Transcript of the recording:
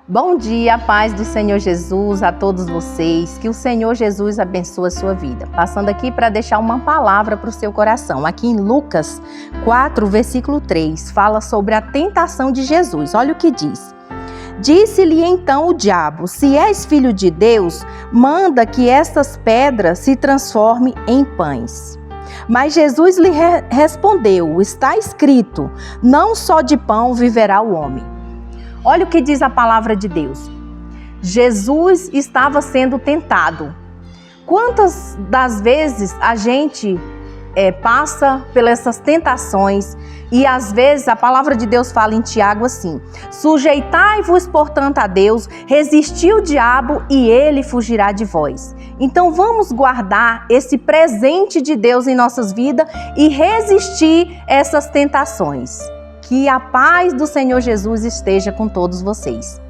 Bom dia, paz do Senhor Jesus a todos vocês, que o Senhor Jesus abençoe a sua vida. Passando aqui para deixar uma palavra para o seu coração. Aqui em Lucas 4, versículo 3, fala sobre a tentação de Jesus. Olha o que diz. Disse-lhe então o diabo: se és filho de Deus, manda que estas pedras se transformem em pães. Mas Jesus lhe respondeu: está escrito, não só de pão viverá o homem. Olha o que diz a palavra de Deus. Jesus estava sendo tentado. Quantas das vezes a gente passa pelas essas tentações e às vezes a palavra de Deus fala em Tiago assim: sujeitai-vos portanto a Deus, resisti o diabo e ele fugirá de vós. Então vamos guardar esse presente de Deus em nossas vidas e resistir essas tentações. Que a paz do Senhor Jesus esteja com todos vocês.